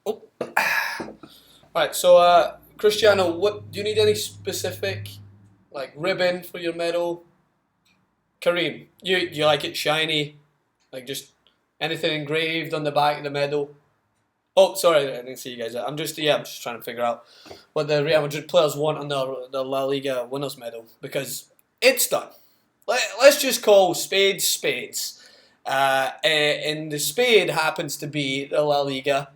Oh. Alright, so Cristiano, what do you need any specific like ribbon for your medal? Kareem, you like it shiny, like just anything engraved on the back of the medal? Oh, sorry, I didn't see you guys. I'm just trying to figure out what the Real Madrid players want on the La Liga winners medal because it's done. Let's just call spades spades. And the spade happens to be the La Liga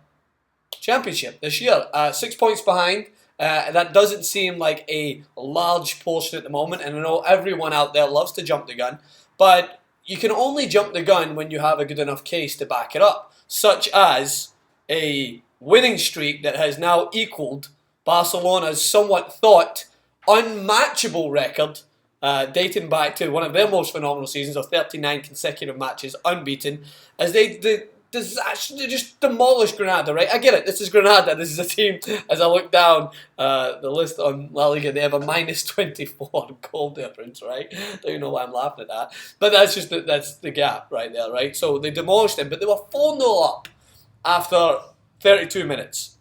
Championship this year. 6 points behind. That doesn't seem like a large portion at the moment, and I know everyone out there loves to jump the gun, but you can only jump the gun when you have a good enough case to back it up, such as a winning streak that has now equaled Barcelona's somewhat thought unmatchable record dating back to one of their most phenomenal seasons of 39 consecutive matches unbeaten, as they just demolished Granada, right? I get it. This is Granada. This is a team. As I look down the list on La Liga, they have a minus 24 goal difference, right? Don't even know why I'm laughing at that. But that's the gap right there, right? So they demolished them, but they were 4-0 up after 32 minutes.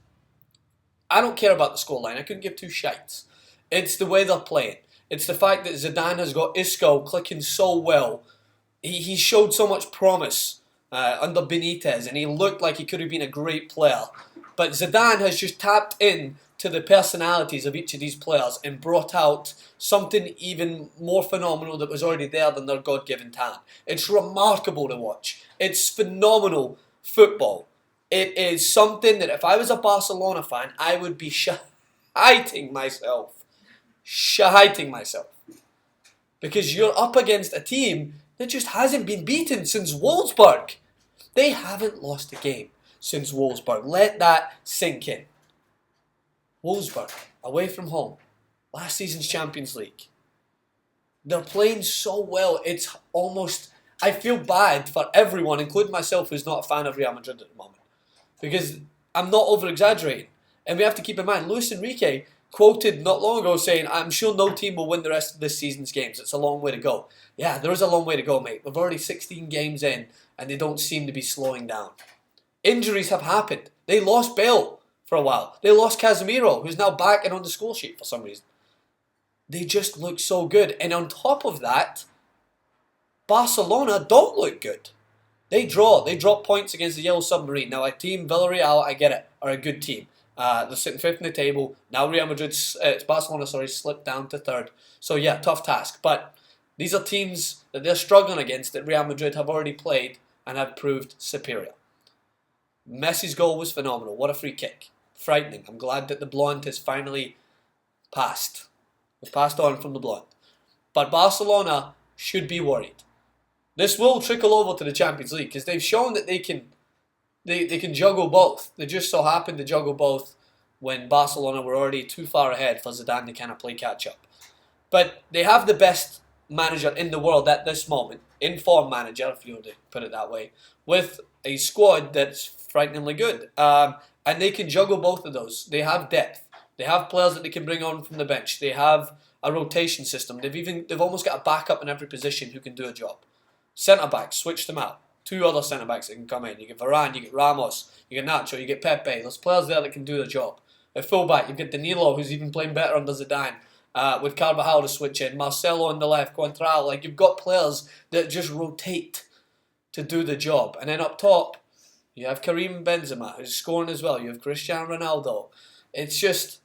I don't care about the scoreline. I couldn't give two shites. It's the way they're playing. It's the fact that Zidane has got Isco clicking so well. He showed so much promise under Benitez, and he looked like he could have been a great player. But Zidane has just tapped in to the personalities of each of these players and brought out something even more phenomenal that was already there than their God-given talent. It's remarkable to watch. It's phenomenal football. It is something that if I was a Barcelona fan, I would be shiting myself. Shiting myself. Because you're up against a team that just hasn't been beaten since Wolfsburg. They haven't lost a game since Wolfsburg. Let that sink in. Wolfsburg, away from home. Last season's Champions League. They're playing so well, it's almost... I feel bad for everyone, including myself, who's not a fan of Real Madrid at the moment. Because I'm not over-exaggerating. And we have to keep in mind, Luis Enrique quoted not long ago saying, I'm sure no team will win the rest of this season's games. It's a long way to go. Yeah, there is a long way to go, mate. We've already 16 games in, and they don't seem to be slowing down. Injuries have happened. They lost Bale for a while. They lost Casemiro, who's now back and on the score sheet for some reason. They just look so good. And on top of that, Barcelona don't look good. They draw. They drop points against the Yellow Submarine. Now, a team, Villareal, I get it, are a good team. They're sitting fifth in the table. Now Real Madrid, Barcelona, slipped down to third. So yeah, tough task. But these are teams that they're struggling against that Real Madrid have already played and have proved superior. Messi's goal was phenomenal. What a free kick. Frightening. I'm glad that the blonde has finally passed. We've passed on from the blonde. But Barcelona should be worried. This will trickle over to the Champions League because they've shown that they can juggle both. They just so happened to juggle both when Barcelona were already too far ahead for Zidane to kind of play catch-up. But they have the best manager in the world at this moment, in-form manager, if you were to put it that way, with a squad that's frighteningly good. And they can juggle both of those. They have depth. They have players that they can bring on from the bench. They have a rotation system. They've almost got a backup in every position who can do a job. Centre-backs, switch them out. Two other centre-backs that can come in. You get Varane, you get Ramos, you get Nacho, you get Pepe. There's players there that can do the job. At full-back, you get Danilo, who's even playing better under Zidane, with Carvajal to switch in, Marcelo on the left, Contral. Like, you've got players that just rotate to do the job. And then up top, you have Karim Benzema, who's scoring as well. You have Cristiano Ronaldo. It's just...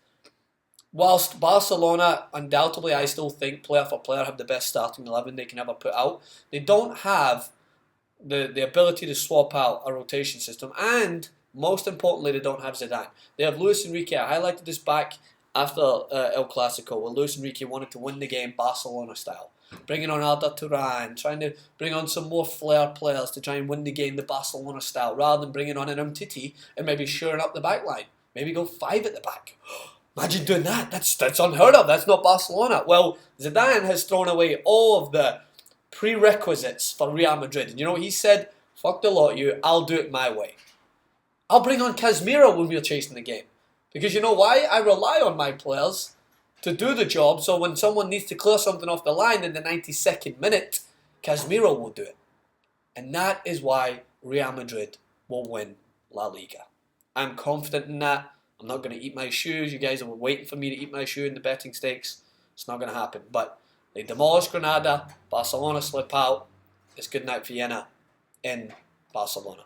Whilst Barcelona, undoubtedly, I still think player for player have the best starting 11 they can ever put out, they don't have the ability to swap out a rotation system, and most importantly, they don't have Zidane. They have Luis Enrique. I highlighted this back after El Clasico, where Luis Enrique wanted to win the game Barcelona style, bringing on Arda Turan, trying to bring on some more flair players to try and win the game the Barcelona style, rather than bringing on an Umtiti and maybe shoring up the back line. Maybe go 5 at the back. Imagine doing that. That's unheard of. That's not Barcelona. Well, Zidane has thrown away all of the prerequisites for Real Madrid. And you know what he said? Fuck the lot of you. I'll do it my way. I'll bring on Casemiro when we're chasing the game. Because you know why? I rely on my players to do the job. So when someone needs to clear something off the line in the 92nd minute, Casemiro will do it. And that is why Real Madrid will win La Liga. I'm confident in that. I'm not going to eat my shoes. You guys are waiting for me to eat my shoe in the betting stakes. It's not going to happen. But they demolish Granada. Barcelona slip out. It's good night Vienna in Barcelona.